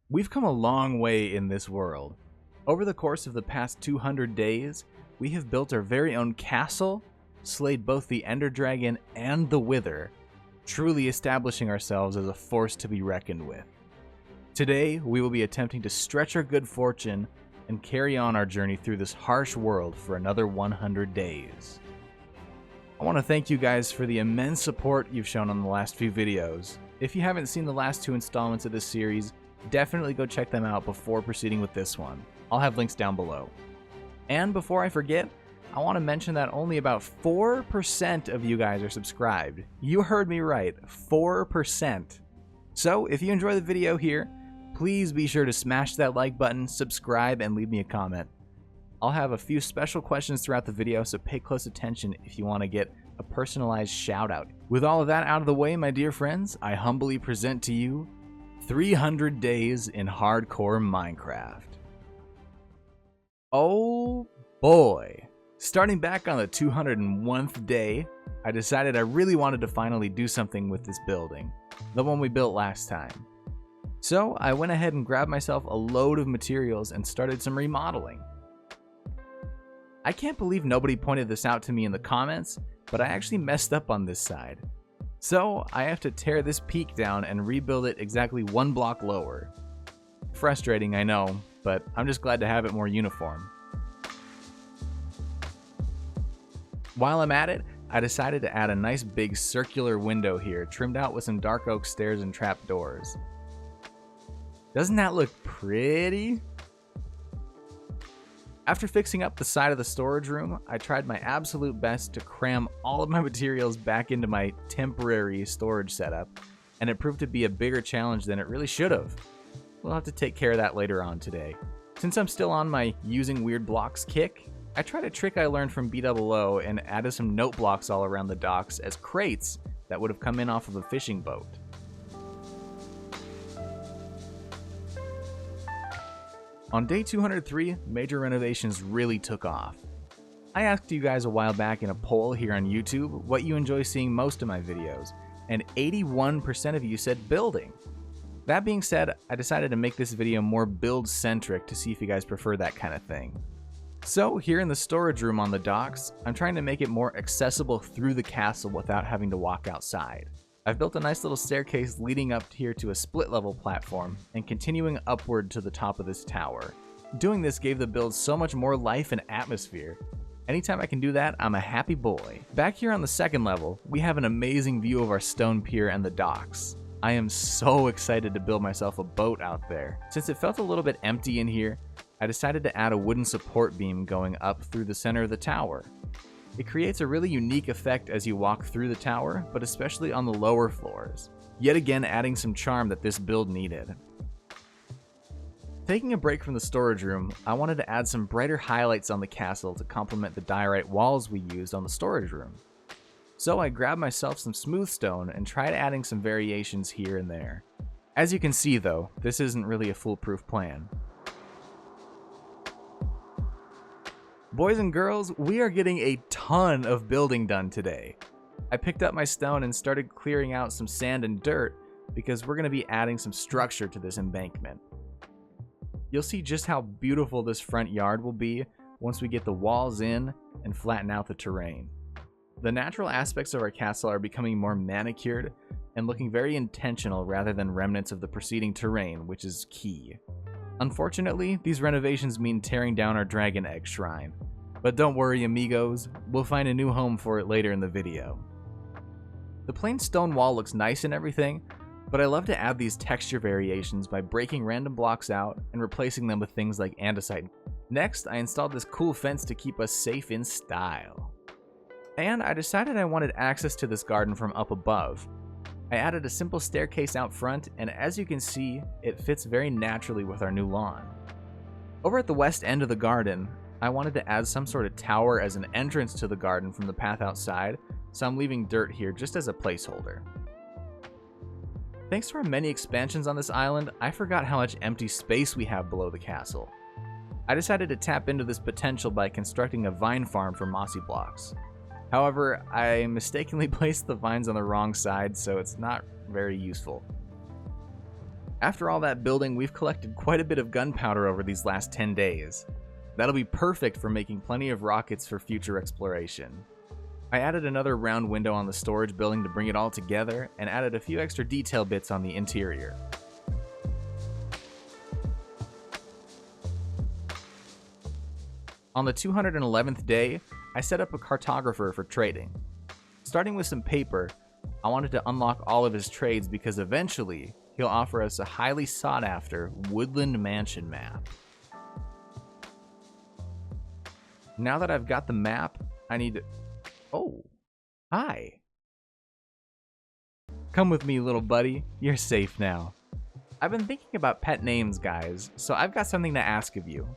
We've come a long way in this world. Over the course of the past 200 days, we have built our very own castle, slayed both the Ender Dragon and the Wither, truly establishing ourselves as a force to be reckoned with. Today, we will be attempting to stretch our good fortune and carry on our journey through this harsh world for another 100 days. I want to thank you guys for the immense support you've shown on the last few videos. If you haven't seen the last two installments of this series, definitely go check them out before proceeding with this one. I'll have links down below. And before I forget, I want to mention that only about 4% of you guys are subscribed. You heard me right, 4%. So if you enjoy the video here, please be sure to smash that like button, subscribe, and leave me a comment. I'll have a few special questions throughout the video, so pay close attention if you want to get a personalized shout out. With all of that out of the way, my dear friends, I humbly present to you 300 Days in Hardcore Minecraft. Oh boy. Starting back on the 201st day, I decided I really wanted to finally do something with this building, the one we built last time. So I went ahead and grabbed myself a load of materials and started some remodeling. I can't believe nobody pointed this out to me in the comments, but I actually messed up on this side. So I have to tear this peak down and rebuild it exactly one block lower. Frustrating, I know, but I'm just glad to have it more uniform. While I'm at it, I decided to add a nice big circular window here, trimmed out with some dark oak stairs and trapdoors. Doesn't that look pretty? After fixing up the side of the storage room, I tried my absolute best to cram all of my materials back into my temporary storage setup, and it proved to be a bigger challenge than it really should have. We'll have to take care of that later on today. Since I'm still on my using weird blocks kick, I tried a trick I learned from BOO and added some note blocks all around the docks as crates that would have come in off of a fishing boat. On day 203, major renovations really took off. I asked you guys a while back in a poll here on YouTube what you enjoy seeing most of my videos, and 81% of you said building. That being said, I decided to make this video more build-centric to see if you guys prefer that kind of thing. So here in the storage room on the docks, I'm trying to make it more accessible through the castle without having to walk outside. I've built a nice little staircase leading up here to a split level platform and continuing upward to the top of this tower. Doing this gave the build so much more life and atmosphere. Anytime I can do that, I'm a happy boy. Back here on the second level, we have an amazing view of our stone pier and the docks. I am so excited to build myself a boat out there. Since it felt a little bit empty in here, I decided to add a wooden support beam going up through the center of the tower. It creates a really unique effect as you walk through the tower, but especially on the lower floors. Yet again adding some charm that this build needed. Taking a break from the storage room, I wanted to add some brighter highlights on the castle to complement the diorite walls we used on the storage room. So I grabbed myself some smooth stone and tried adding some variations here and there. As you can see though, this isn't really a foolproof plan. Boys and girls, we are getting a ton of building done today. I picked up my stone and started clearing out some sand and dirt because we're going to be adding some structure to this embankment. You'll see just how beautiful this front yard will be once we get the walls in and flatten out the terrain. The natural aspects of our castle are becoming more manicured and looking very intentional rather than remnants of the preceding terrain, which is key. Unfortunately, these renovations mean tearing down our dragon egg shrine. But don't worry amigos, we'll find a new home for it later in the video. The plain stone wall looks nice and everything, but I love to add these texture variations by breaking random blocks out and replacing them with things like andesite. Next, I installed this cool fence to keep us safe in style. And I decided I wanted access to this garden from up above. I added a simple staircase out front, and as you can see, it fits very naturally with our new lawn. Over at the west end of the garden, I wanted to add some sort of tower as an entrance to the garden from the path outside, so I'm leaving dirt here just as a placeholder. Thanks to our many expansions on this island, I forgot how much empty space we have below the castle. I decided to tap into this potential by constructing a vine farm for mossy blocks. However, I mistakenly placed the vines on the wrong side, so it's not very useful. After all that building, we've collected quite a bit of gunpowder over these last 10 days. That'll be perfect for making plenty of rockets for future exploration. I added another round window on the storage building to bring it all together, and added a few extra detail bits on the interior. On the 211th day, I set up a cartographer for trading. Starting with some paper, I wanted to unlock all of his trades because eventually, he'll offer us a highly sought after Woodland mansion map. Now that I've got the map, I need to... Oh, hi. Come with me, little buddy. You're safe now. I've been thinking about pet names, guys, so I've got something to ask of you.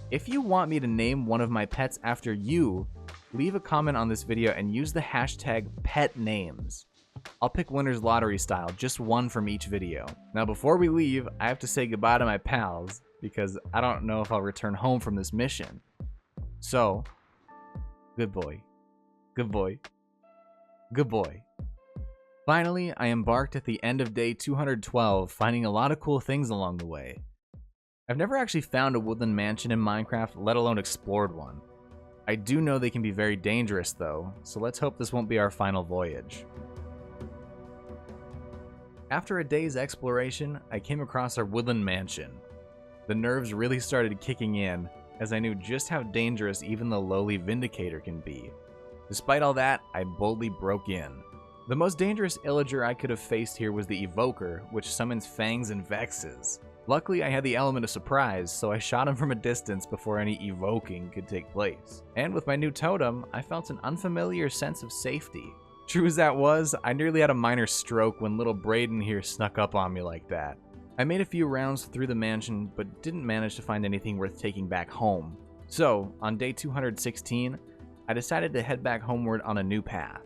If you want me to name one of my pets after you, leave a comment on this video and use the hashtag #PetNames. I'll pick winner's lottery style, just one from each video. Now before we leave, I have to say goodbye to my pals, because I don't know if I'll return home from this mission. So, good boy. Good boy. Good boy. Finally, I embarked at the end of day 212, finding a lot of cool things along the way. I've never actually found a woodland mansion in Minecraft, let alone explored one. I do know they can be very dangerous though, so let's hope this won't be our final voyage. After a day's exploration, I came across our woodland mansion. The nerves really started kicking in, as I knew just how dangerous even the lowly Vindicator can be. Despite all that, I boldly broke in. The most dangerous illager I could have faced here was the Evoker, which summons fangs and vexes. Luckily, I had the element of surprise, so I shot him from a distance before any evoking could take place. And with my new totem, I felt an unfamiliar sense of safety. True as that was, I nearly had a minor stroke when little Braden here snuck up on me like that. I made a few rounds through the mansion, but didn't manage to find anything worth taking back home. So, on day 216, I decided to head back homeward on a new path.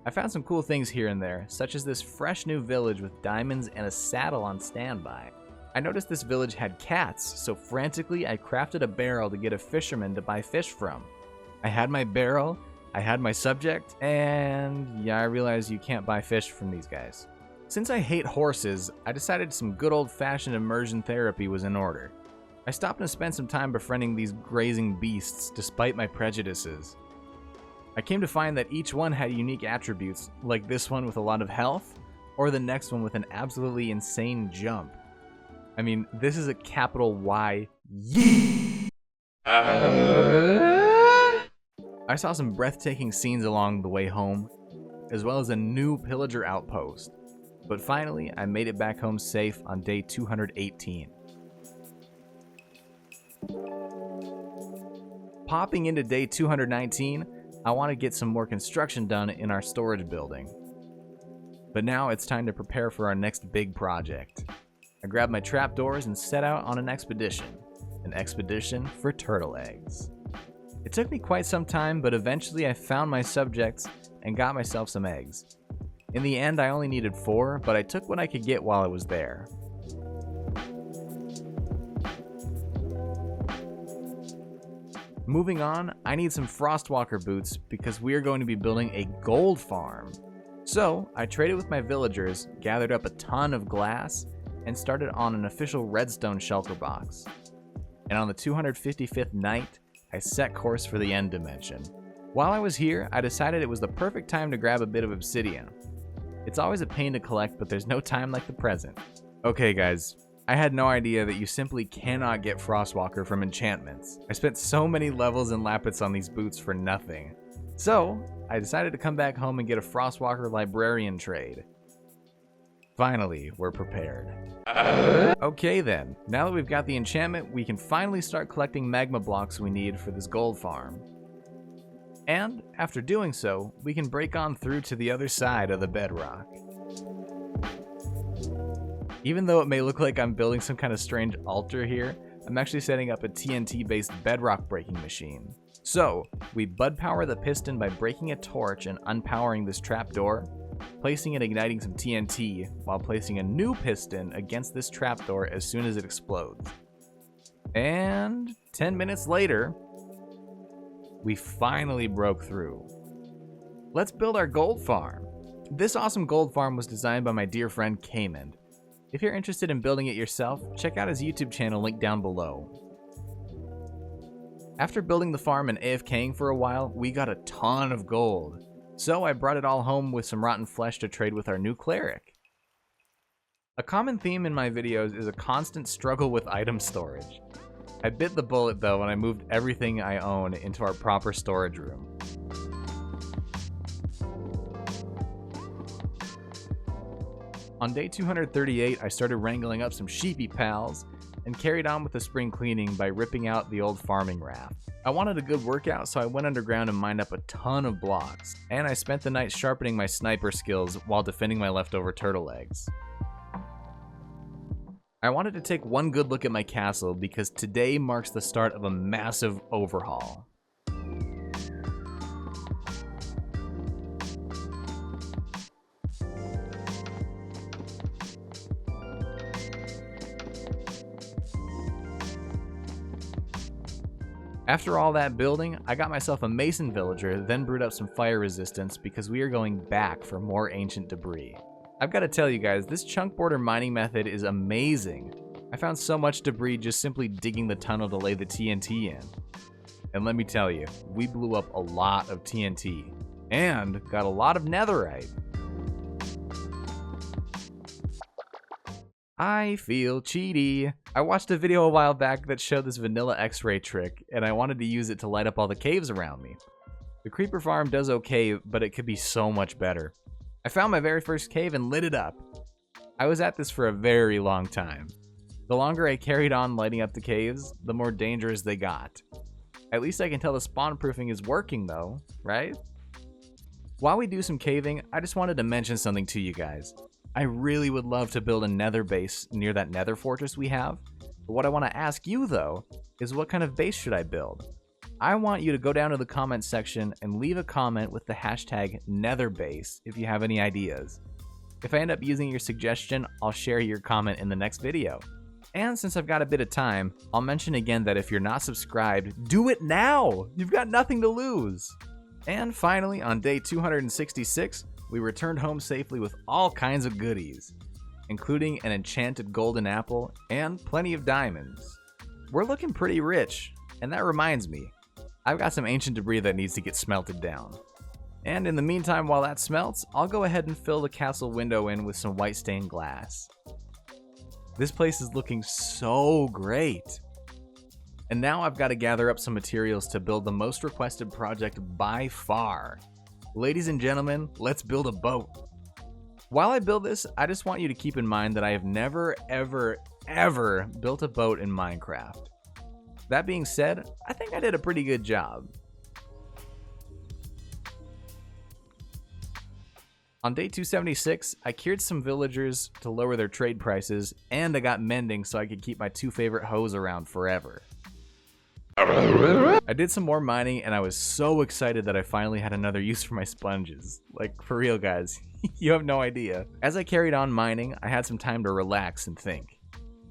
I found some cool things here and there, such as this fresh new village with diamonds and a saddle on standby. I noticed this village had cats, so frantically I crafted a barrel to get a fisherman to buy fish from. I had my barrel, I had my subject, and yeah, I realized you can't buy fish from these guys. Since I hate horses, I decided some good old-fashioned immersion therapy was in order. I stopped and spent some time befriending these grazing beasts despite my prejudices. I came to find that each one had unique attributes, like this one with a lot of health, or the next one with an absolutely insane jump. I mean, this is a capital Y. I saw some breathtaking scenes along the way home, as well as a new pillager outpost. But finally, I made it back home safe on day 218. Popping into day 219, I want to get some more construction done in our storage building. But now it's time to prepare for our next big project. I grabbed my trapdoors and set out on an expedition for turtle eggs. It took me quite some time, but eventually I found my subjects and got myself some eggs. In the end, I only needed 4, but I took what I could get while I was there. Moving on, I need some Frostwalker boots because we are going to be building a gold farm. So, I traded with my villagers, gathered up a ton of glass, and started on an official redstone shelter box. And on the 255th night, I set course for the end dimension. While I was here, I decided it was the perfect time to grab a bit of obsidian. It's always a pain to collect, but there's no time like the present. Okay guys, I had no idea that you simply cannot get Frostwalker from enchantments. I spent so many levels and lapis on these boots for nothing. So, I decided to come back home and get a Frostwalker librarian trade. Finally, we're prepared. Okay then, now that we've got the enchantment, we can finally start collecting magma blocks we need for this gold farm. And, after doing so, we can break on through to the other side of the bedrock. Even though it may look like I'm building some kind of strange altar here, I'm actually setting up a TNT-based bedrock breaking machine. So, we bud power the piston by breaking a torch and unpowering this trapdoor, placing and igniting some TNT, while placing a new piston against this trapdoor as soon as it explodes. And 10 minutes later, we finally broke through. Let's build our gold farm. This awesome gold farm was designed by my dear friend Cayman. If you're interested in building it yourself, check out his YouTube channel linked down below. After building the farm and AFKing for a while, we got a ton of gold. So I brought it all home with some rotten flesh to trade with our new cleric. A common theme in my videos is a constant struggle with item storage. I bit the bullet though when I moved everything I own into our proper storage room. On day 238, I started wrangling up some sheepy pals and carried on with the spring cleaning by ripping out the old farming raft. I wanted a good workout, so I went underground and mined up a ton of blocks, and I spent the night sharpening my sniper skills while defending my leftover turtle eggs. I wanted to take one good look at my castle because today marks the start of a massive overhaul. After all that building, I got myself a mason villager, then brewed up some fire resistance because we are going back for more ancient debris. I've got to tell you guys, this chunk border mining method is amazing. I found so much debris just simply digging the tunnel to lay the TNT in. And let me tell you, we blew up a lot of TNT and got a lot of netherite. I feel cheaty. I watched a video a while back that showed this vanilla x-ray trick, and I wanted to use it to light up all the caves around me. The creeper farm does okay, but it could be so much better. I found my very first cave and lit it up. I was at this for a very long time. The longer I carried on lighting up the caves, the more dangerous they got. At least I can tell the spawn proofing is working though, right? While we do some caving, I just wanted to mention something to you guys. I really would love to build a nether base near that nether fortress we have. But what I want to ask you though, is what kind of base should I build? I want you to go down to the comments section and leave a comment with the hashtag netherbase if you have any ideas. If I end up using your suggestion, I'll share your comment in the next video. And since I've got a bit of time, I'll mention again that if you're not subscribed, do it now! You've got nothing to lose! And finally, on day 266, we returned home safely with all kinds of goodies, including an enchanted golden apple and plenty of diamonds. We're looking pretty rich, and that reminds me, I've got some ancient debris that needs to get smelted down. And in the meantime, while that smelts, I'll go ahead and fill the castle window in with some white stained glass. This place is looking so great. And now I've got to gather up some materials to build the most requested project by far. Ladies and gentlemen, let's build a boat. While I build this, I just want you to keep in mind that I have never, ever built a boat in Minecraft. That being said, I think I did a pretty good job. On day 276, I cured some villagers to lower their trade prices, and I got mending so I could keep my two favorite hoes around forever. I did some more mining, and I was so excited that I finally had another use for my sponges. Like, for real guys, you have no idea. As I carried on mining, I had some time to relax and think.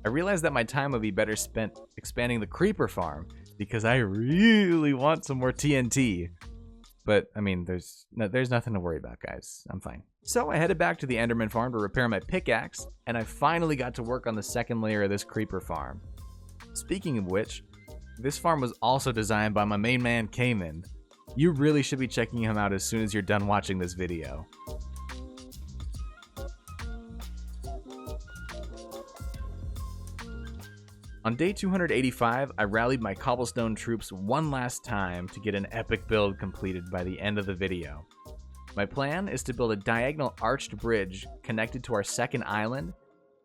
I realized that my time would be better spent expanding the creeper farm, because I really want some more TNT. But, I mean, there's nothing to worry about, guys. I'm fine. So I headed back to the Enderman farm to repair my pickaxe, and I finally got to work on the second layer of this creeper farm. Speaking of which, this farm was also designed by my main man, Cayman. You really should be checking him out as soon as you're done watching this video. On day 285, I rallied my cobblestone troops one last time to get an epic build completed by the end of the video. My plan is to build a diagonal arched bridge connected to our second island,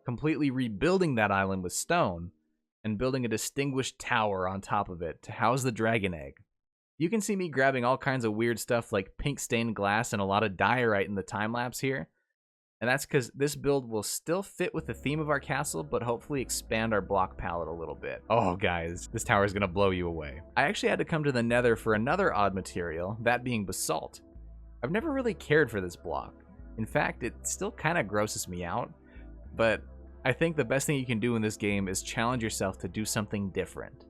completely rebuilding that island with stone, and building a distinguished tower on top of it to house the dragon egg. You can see me grabbing all kinds of weird stuff like pink stained glass and a lot of diorite in the time lapse here. And that's because this build will still fit with the theme of our castle, but hopefully expand our block palette a little bit. Oh guys, this tower is gonna blow you away. I actually had to come to the nether for another odd material, that being basalt. I've never really cared for this block. In fact, it still kind of grosses me out, but I think the best thing you can do in this game is challenge yourself to do something different.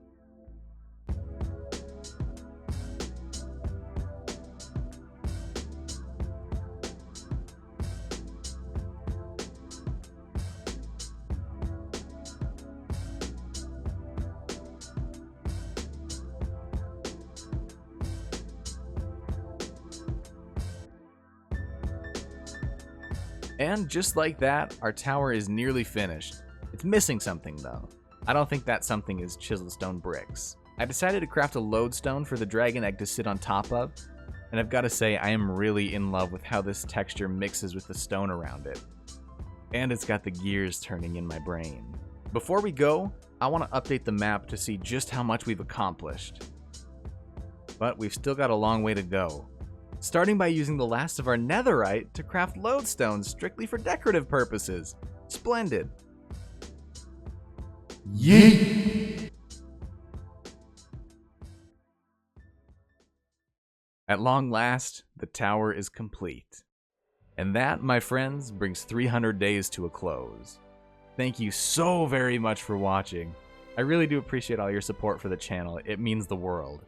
And just like that, our tower is nearly finished. It's missing something though. I don't think that something is chiseled stone bricks. I decided to craft a lodestone for the dragon egg to sit on top of, and I've got to say I am really in love with how this texture mixes with the stone around it. And it's got the gears turning in my brain. Before we go, I want to update the map to see just how much we've accomplished. But we've still got a long way to go. Starting by using the last of our netherite to craft lodestones strictly for decorative purposes. Splendid. Yeet! At long last, the tower is complete. And that, my friends, brings 300 days to a close. Thank you so very much for watching. I really do appreciate all your support for the channel. It means the world.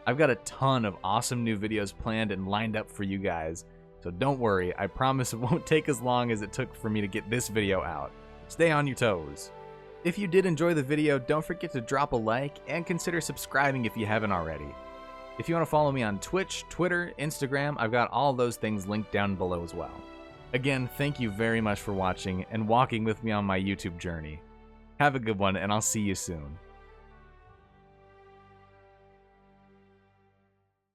I've got a ton of awesome new videos planned and lined up for you guys, so don't worry, I promise it won't take as long as it took for me to get this video out. Stay on your toes. If you did enjoy the video, don't forget to drop a like and consider subscribing if you haven't already. If you want to follow me on Twitch, Twitter, Instagram, I've got all those things linked down below as well. Again, thank you very much for watching and walking with me on my YouTube journey. Have a good one, and I'll see you soon.